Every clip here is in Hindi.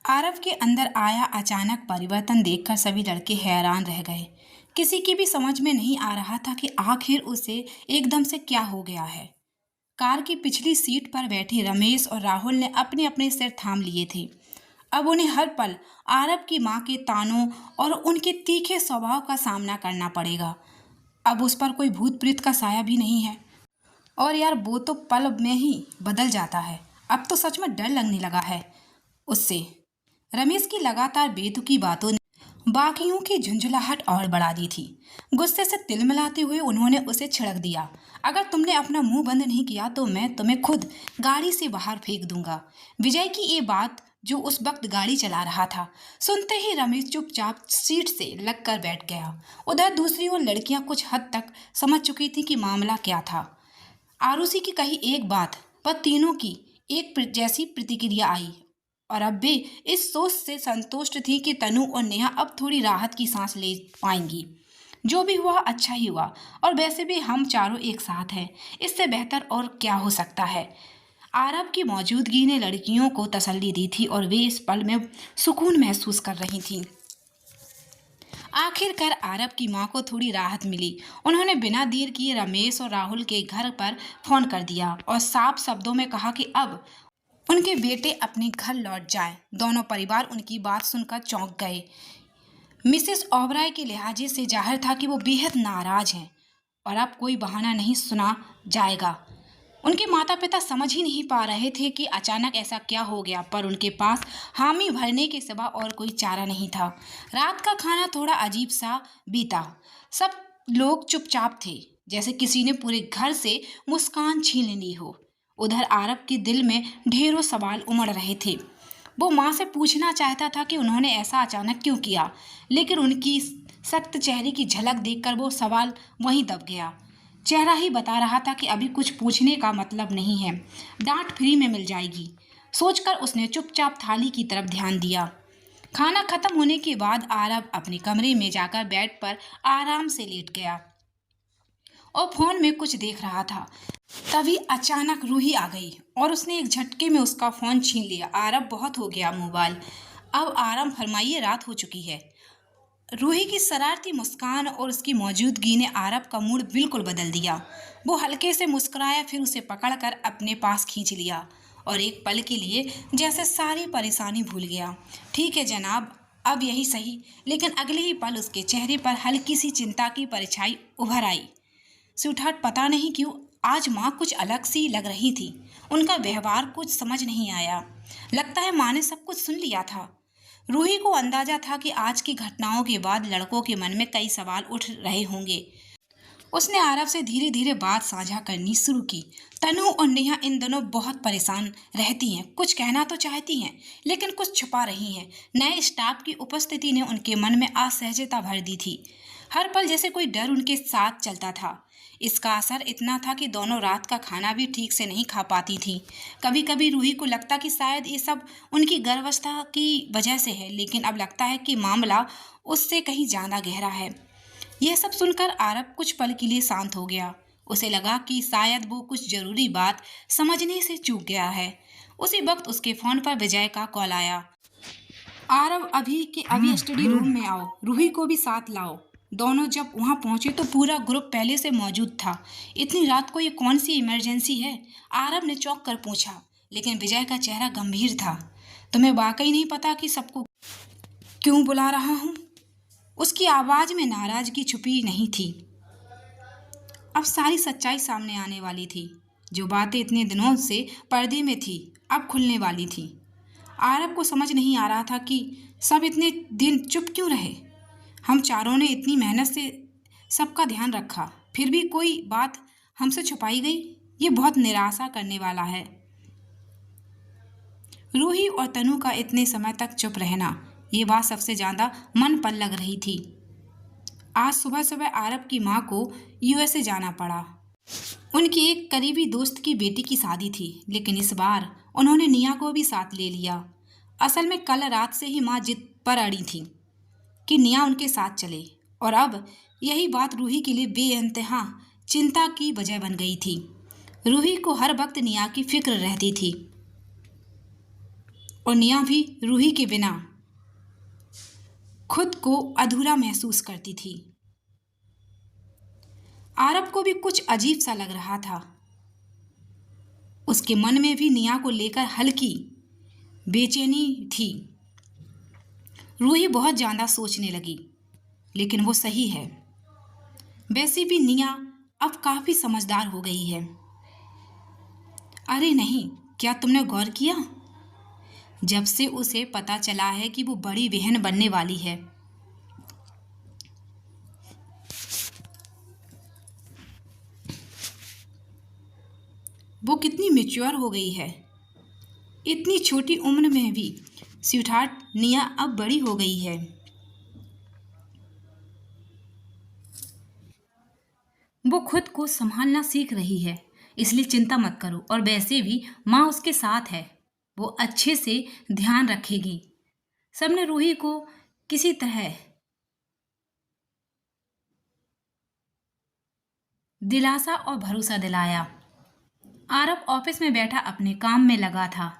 आरव के अंदर आया अचानक परिवर्तन देखकर सभी लड़के हैरान रह गए। किसी की भी समझ में नहीं आ रहा था कि आखिर उसे एकदम से क्या हो गया है। कार की पिछली सीट पर बैठे रमेश और राहुल ने अपने अपने सिर थाम लिए थे। अब उन्हें हर पल आरव की मां के तानों और उनके तीखे स्वभाव का सामना करना पड़ेगा। अब उस पर कोई भूत प्रेत का साया भी नहीं है। और यार वो तो पल में ही बदल जाता है। अब तो सच में डर लगने लगा है उससे। रमेश की लगातार बेतुकी बातों ने बाकियों की झुंझुलाहट और बढ़ा दी थी। गुस्से से तिलमिलाते हुए उन्होंने उसे छिड़क दिया, अगर तुमने अपना मुंह बंद नहीं किया तो मैं तुम्हें खुद गाड़ी से बाहर फेंक दूंगा। विजय की ये बात, जो उस वक्त गाड़ी चला रहा था, सुनते ही रमेश चुपचाप सीट से लगकर बैठ गया। उधर दूसरी ओर लड़कियां कुछ हद तक समझ चुकी थी कि मामला क्या था। आरुषि की कही एक बात पर तीनों की एक जैसी प्रतिक्रिया आई और अब भी इस सोच से संतुष्ट थी कि तनु और नेहा अब थोड़ी राहत की सांस ले पाएंगी। जो भी हुआ अच्छा ही हुआ, और वैसे भी हम चारों एक साथ हैं, इससे बेहतर और क्या हो सकता है। आरव की मौजूदगी ने लड़कियों को तसल्ली दी थी और वे इस पल में सुकून महसूस कर रही थीं। आखिरकार आरव की मां को थोड़ी राहत मिली। उन्होंने बिना देर किए रमेश और राहुल के घर पर फोन कर दिया और साफ शब्दों में कहा कि अब उनके बेटे अपने घर लौट जाएं। दोनों परिवार उनकी बात सुनकर चौंक गए। मिसेस ओबराय के लिहाजे से जाहिर था कि वो बेहद नाराज हैं और अब कोई बहाना नहीं सुना जाएगा। उनके माता पिता समझ ही नहीं पा रहे थे कि अचानक ऐसा क्या हो गया, पर उनके पास हामी भरने के सिवा और कोई चारा नहीं था। रात का खाना थोड़ा अजीब सा बीता। सब लोग चुपचाप थे, जैसे किसी ने पूरे घर से मुस्कान छीन ली हो। उधर आरव के दिल में ढेरों सवाल उमड़ रहे थे। वो माँ से पूछना चाहता था कि उन्होंने ऐसा अचानक क्यों किया, लेकिन उनकी सख्त चेहरे की झलक देखकर वो सवाल वहीं दब गया। चेहरा ही बता रहा था कि अभी कुछ पूछने का मतलब नहीं है, डांट फ्री में मिल जाएगी। सोचकर उसने चुपचाप थाली की तरफ ध्यान दिया। खाना खत्म होने के बाद आरव अपने कमरे में जाकर बेड पर आराम से लेट गया और फोन में कुछ देख रहा था। तभी अचानक रूही आ गई और उसने एक झटके में उसका फोन छीन लिया। आरव, बहुत हो गया मोबाइल, अब आराम फरमाइए, रात हो चुकी है। रूही की शरारती मुस्कान और उसकी मौजूदगी ने आरव का मूड बिल्कुल बदल दिया। वो हल्के से मुस्कुराया, फिर उसे पकड़कर अपने पास खींच लिया और एक पल के लिए जैसे सारी परेशानी भूल गया। ठीक है जनाब, अब यही सही। लेकिन अगले ही पल उसके चेहरे पर हल्की सी चिंता की परछाई उभर आई। स्वीटहार्ट, पता नहीं क्यों आज माँ कुछ अलग सी लग रही थी। उनका व्यवहार कुछ समझ नहीं आया। लगता है माँ ने सब कुछ सुन लिया था। रूही को अंदाजा था कि आज की घटनाओं के बाद लड़कों के मन में कई सवाल उठ रहे होंगे। उसने आरव से धीरे धीरे बात साझा करनी शुरू की। तनु और नेहा इन दोनों बहुत परेशान रहती हैं, कुछ कहना तो चाहती हैं लेकिन कुछ छुपा रही हैं। नए स्टाफ की उपस्थिति ने उनके मन में असहजता भर दी थी। हर पल जैसे कोई डर उनके साथ चलता था। इसका असर इतना था कि दोनों रात का खाना भी ठीक से नहीं खा पाती थी। कभी कभी रूही को लगता कि शायद ये सब उनकी गर्भावस्था की वजह से है, लेकिन अब लगता है कि मामला उससे कहीं ज़्यादा गहरा है। यह सब सुनकर आरव कुछ पल के लिए शांत हो गया। उसे लगा कि शायद वो कुछ जरूरी बात समझने से चूक गया है। उसी वक्त उसके फोन पर विजय का कॉल आया। आरव, अभी के अभी स्टडी रूम में आओ, रूही को भी साथ लाओ। दोनों जब वहां पहुंचे तो पूरा ग्रुप पहले से मौजूद था। इतनी रात को ये कौन सी इमरजेंसी है? आरव ने चौंक कर पूछा, लेकिन विजय का चेहरा गंभीर था। तुम्हें वाकई नहीं पता कि सबको क्यों बुला रहा हूँ? उसकी आवाज में नाराजगी छुपी नहीं थी। अब सारी सच्चाई सामने आने वाली थी। जो बातें इतने दिनों से पर्दे में थी अब खुलने वाली थी। आरव को समझ नहीं आ रहा था कि सब इतने दिन चुप क्यों रहे। हम चारों ने इतनी मेहनत से सबका ध्यान रखा, फिर भी कोई बात हमसे छुपाई गई। ये बहुत निराशा करने वाला है। रूही और तनु का इतने समय तक चुप रहना, ये बात सबसे ज़्यादा मन पर लग रही थी। आज सुबह सुबह आरव की माँ को यूएसए जाना पड़ा। उनकी एक करीबी दोस्त की बेटी की शादी थी, लेकिन इस बार उन्होंने निया को भी साथ ले लिया। असल में कल रात से ही माँ जिद पर अड़ी थी कि निया उनके साथ चले, और अब यही बात रूही के लिए बेइंतहा चिंता की वजह बन गई थी। रूही को हर वक्त निया की फिक्र रहती थी। और निया भी रूही के बिना खुद को अधूरा महसूस करती थी। आरब को भी कुछ अजीब सा लग रहा था। उसके मन में भी निया को लेकर हल्की बेचैनी थी। रूही बहुत ज़्यादा सोचने लगी, लेकिन वो सही है। वैसे भी निया अब काफ़ी समझदार हो गई है। अरे नहीं, क्या तुमने गौर किया? जब से उसे पता चला है कि वो बड़ी बहन बनने वाली है, वो कितनी मैच्योर हो गई है। इतनी छोटी उम्र में भी स्वीटहार्ट निया अब बड़ी हो गई है। वो खुद को संभालना सीख रही है, इसलिए चिंता मत करो। और वैसे भी माँ उसके साथ है, वो अच्छे से ध्यान रखेगी। सबने रूही को किसी तरह दिलासा और भरोसा दिलाया। आरब ऑफिस में बैठा अपने काम में लगा था,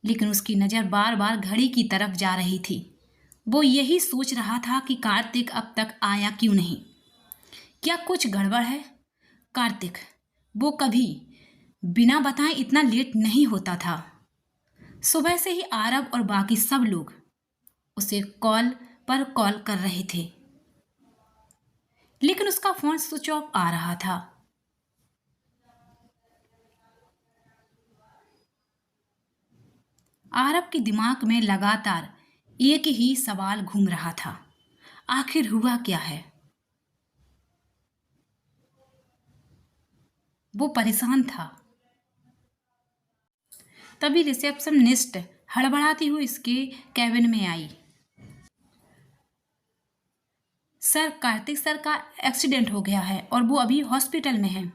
लेकिन उसकी नज़र बार बार घड़ी की तरफ जा रही थी। वो यही सोच रहा था कि कार्तिक अब तक आया क्यों नहीं। क्या कुछ गड़बड़ है? कार्तिक, वो कभी बिना बताए इतना लेट नहीं होता था। सुबह से ही आरब और बाकी सब लोग उसे कॉल पर कॉल कर रहे थे, लेकिन उसका फोन स्विच ऑफ आ रहा था। आरब के दिमाग में लगातार एक ही सवाल घूम रहा था, आखिर हुआ क्या है? वो परेशान था। तभी रिसेप्शनिस्ट हड़बड़ाती हुई इसके कैबिन में आई। सर, कार्तिक सर का एक्सीडेंट हो गया है और वो अभी हॉस्पिटल में हैं।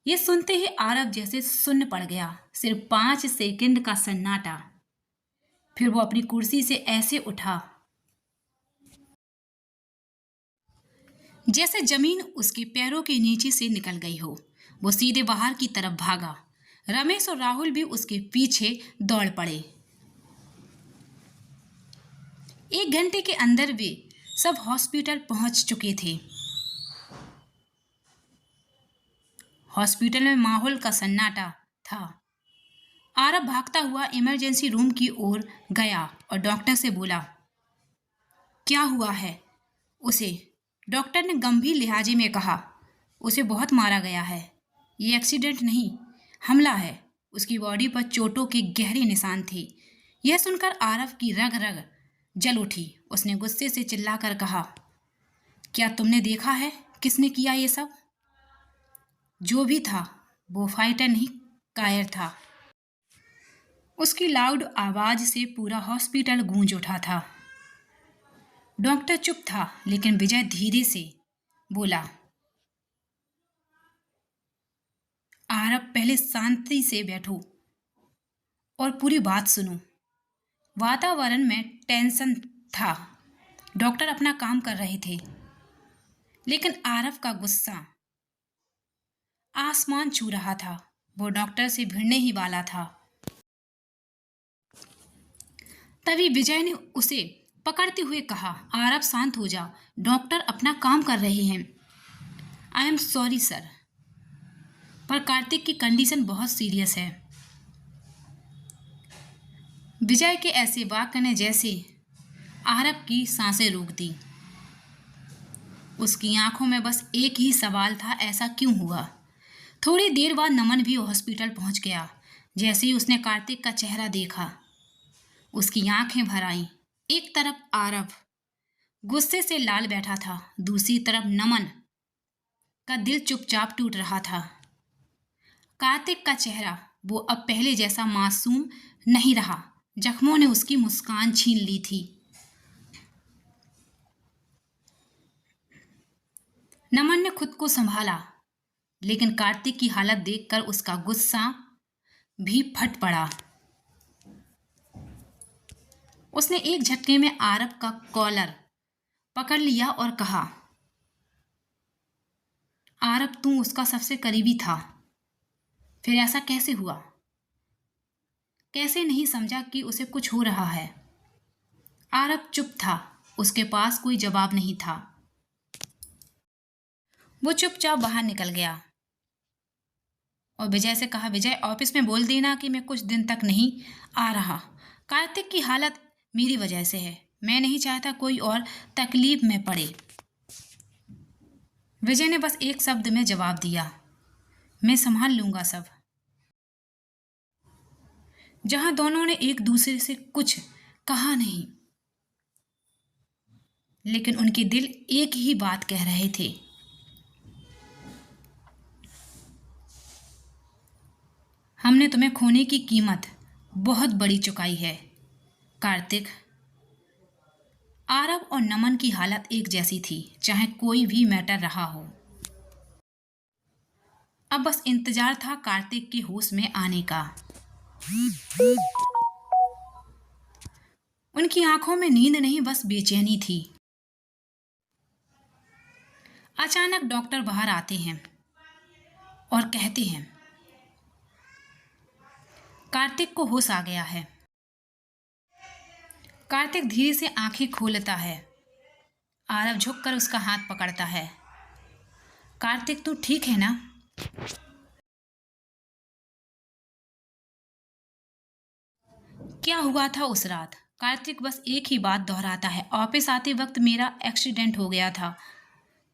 ये सुनते ही आरब जैसे सुन्न पड़ गया। सिर्फ 5 सेकंड का सन्नाटा, फिर वो अपनी कुर्सी से ऐसे उठा जैसे जमीन उसके पैरों के नीचे से निकल गई हो। वो सीधे बाहर की तरफ भागा। रमेश और राहुल भी उसके पीछे दौड़ पड़े। 1 घंटे के अंदर वे सब हॉस्पिटल पहुंच चुके थे। हॉस्पिटल में माहौल का सन्नाटा था। आरब भागता हुआ इमरजेंसी रूम की ओर गया और डॉक्टर से बोला, क्या हुआ है उसे? डॉक्टर ने गंभीर लहजे में कहा, उसे बहुत मारा गया है। ये एक्सीडेंट नहीं, हमला है। उसकी बॉडी पर चोटों के गहरे निशान थे। यह सुनकर आरब की रग रग जल उठी। उसने गुस्से से चिल्लाकर कहा, क्या तुमने देखा है किसने किया ये सब? जो भी था वो फाइटर नहीं, कायर था। उसकी लाउड आवाज से पूरा हॉस्पिटल गूंज उठा था। डॉक्टर चुप था, लेकिन विजय धीरे से बोला, आरब, पहले शांति से बैठो और पूरी बात सुनो। वातावरण में टेंशन था। डॉक्टर अपना काम कर रहे थे, लेकिन आरब का गुस्सा आसमान छू रहा था। वो डॉक्टर से भिड़ने ही वाला था। तभी विजय ने उसे पकड़ते हुए कहा, आरब शांत हो जा, डॉक्टर अपना काम कर रहे हैं। आई एम सॉरी सर, पर कार्तिक की कंडीशन बहुत सीरियस है। विजय के ऐसे वाक्य ने जैसे आरब की सांसें रोक दी। उसकी आंखों में बस एक ही सवाल था, ऐसा क्यों हुआ? थोड़ी देर बाद नमन भी हॉस्पिटल पहुंच गया। जैसे ही उसने कार्तिक का चेहरा देखा, उसकी आंखें भर आईं। एक तरफ आरब गुस्से से लाल बैठा था, दूसरी तरफ नमन का दिल चुपचाप टूट रहा था। कार्तिक का चेहरा वो अब पहले जैसा मासूम नहीं रहा। जख्मों ने उसकी मुस्कान छीन ली थी। नमन ने खुद को संभाला, लेकिन कार्तिक की हालत देखकर उसका गुस्सा भी फट पड़ा। उसने एक झटके में आरब का कॉलर पकड़ लिया और कहा, आरब, तू उसका सबसे करीबी था, फिर ऐसा कैसे हुआ? कैसे नहीं समझा कि उसे कुछ हो रहा है। आरव चुप था, उसके पास कोई जवाब नहीं था। वो चुपचाप बाहर निकल गया और विजय से कहा, विजय ऑफिस में बोल देना कि मैं कुछ दिन तक नहीं आ रहा। कार्तिक की हालत मेरी वजह से है, मैं नहीं चाहता कोई और तकलीफ में पड़े। विजय ने बस एक शब्द में जवाब दिया, मैं संभाल लूंगा सब। जहां दोनों ने एक दूसरे से कुछ कहा नहीं, लेकिन उनके दिल एक ही बात कह रहे थे। हमने तुम्हें खोने की कीमत बहुत बड़ी चुकाई है कार्तिक। आरव और नमन की हालत एक जैसी थी, चाहे कोई भी मैटर रहा हो। अब बस इंतजार था कार्तिक के होश में आने का। उनकी आंखों में नींद नहीं, बस बेचैनी थी। अचानक डॉक्टर बाहर आते हैं और कहते हैं, कार्तिक को होश आ गया है। कार्तिक धीरे से आंखें खोलता है। आरव झुककर उसका हाथ पकड़ता है। कार्तिक, तू ठीक है ना? क्या हुआ था उस रात? कार्तिक बस एक ही बात दोहराता है, ऑफिस आते वक्त मेरा एक्सीडेंट हो गया था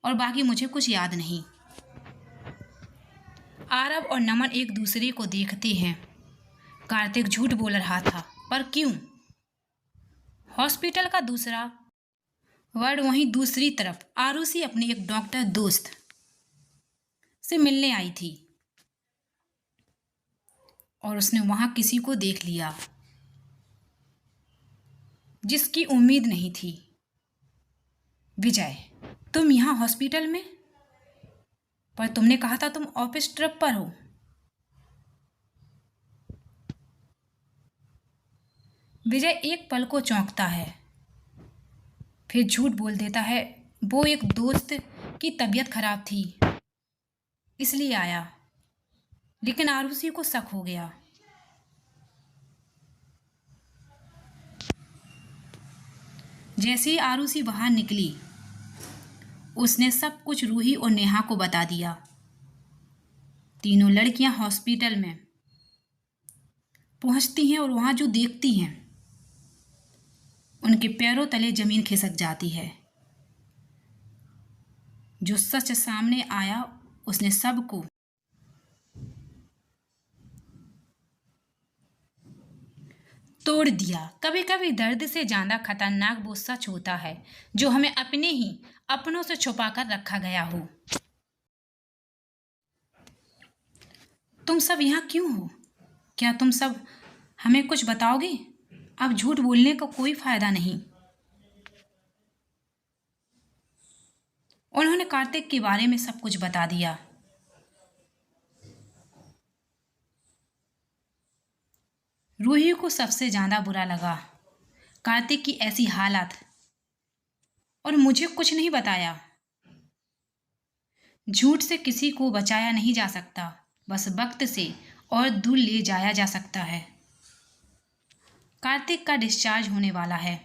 और बाकी मुझे कुछ याद नहीं। आरव और नमन एक दूसरे को देखते हैं। कार्तिक झूठ बोल रहा था, पर क्यों? हॉस्पिटल का दूसरा वार्ड, वहीं दूसरी तरफ आरुषि अपने एक डॉक्टर दोस्त से मिलने आई थी और उसने वहां किसी को देख लिया जिसकी उम्मीद नहीं थी। विजय, तुम यहाँ हॉस्पिटल में? पर तुमने कहा था तुम ऑफिस ट्रिप पर हो। विजय एक पल को चौंकता है, फिर झूठ बोल देता है, वो एक दोस्त की तबीयत खराब थी इसलिए आया। लेकिन आरुषि को शक हो गया। जैसे ही आरुषि बाहर निकली, उसने सब कुछ रूही और नेहा को बता दिया। तीनों लड़कियां हॉस्पिटल में पहुंचती हैं और वहां जो देखती हैं, उनके पैरों तले जमीन खिसक जाती है। जो सच सामने आया, उसने सबको तोड़ दिया। कभी कभी दर्द से ज्यादा खतरनाक वो सच होता है जो हमें अपने ही अपनों से छुपा कर रखा गया हो। तुम सब यहाँ क्यों हो? क्या तुम सब हमें कुछ बताओगे? अब झूठ बोलने का कोई फायदा नहीं। उन्होंने कार्तिक के बारे में सब कुछ बता दिया। रूही को सबसे ज्यादा बुरा लगा कार्तिक की ऐसी हालत, और मुझे कुछ नहीं बताया। झूठ से किसी को बचाया नहीं जा सकता, बस वक्त से और दूर ले जाया जा सकता है। कार्तिक का डिस्चार्ज होने वाला है।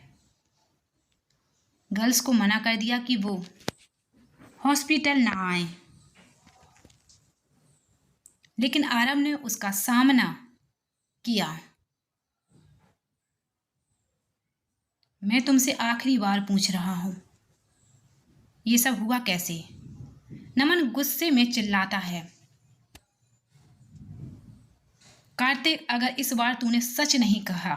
गर्ल्स को मना कर दिया कि वो हॉस्पिटल ना आए, लेकिन आरव ने उसका सामना किया। मैं तुमसे आखिरी बार पूछ रहा हूं, ये सब हुआ कैसे? नमन गुस्से में चिल्लाता है, कार्तिक, अगर इस बार तूने सच नहीं कहा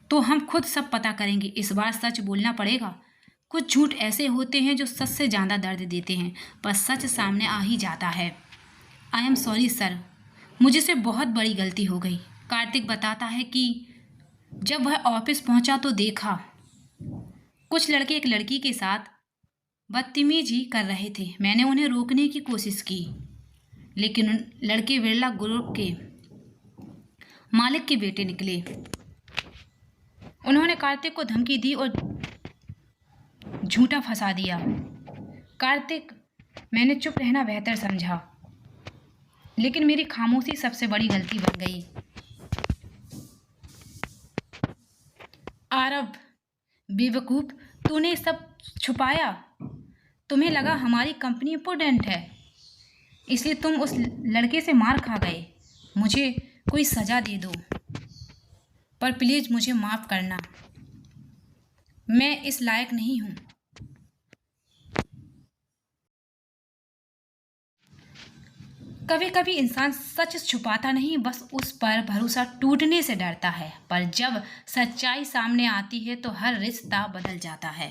तो हम खुद सब पता करेंगे। इस बार सच बोलना पड़ेगा। कुछ झूठ ऐसे होते हैं जो सच से ज़्यादा दर्द देते हैं, पर सच सामने आ ही जाता है। आई एम सॉरी सर, मुझसे बहुत बड़ी गलती हो गई। कार्तिक बताता है कि जब वह ऑफिस पहुंचा तो देखा कुछ लड़के एक लड़की के साथ बदतमीजी कर रहे थे। मैंने उन्हें रोकने की कोशिश की, लेकिन उन लड़के बिरला ग्रुप के मालिक के बेटे निकले। उन्होंने कार्तिक को धमकी दी और झूठा फंसा दिया। कार्तिक मैंने चुप रहना बेहतर समझा, लेकिन मेरी खामोशी सबसे बड़ी गलती बन गई। आरव, बेवकूफ़, तूने सब छुपाया। तुम्हें लगा हमारी कंपनी इम्पोर्टेंट है, इसलिए तुम उस लड़के से मार खा गए। मुझे कोई सज़ा दे दो, पर प्लीज़ मुझे माफ़ करना। मैं इस लायक नहीं हूँ। कभी कभी इंसान सच छुपाता नहीं, बस उस पर भरोसा टूटने से डरता है। पर जब सच्चाई सामने आती है तो हर रिश्ता बदल जाता है।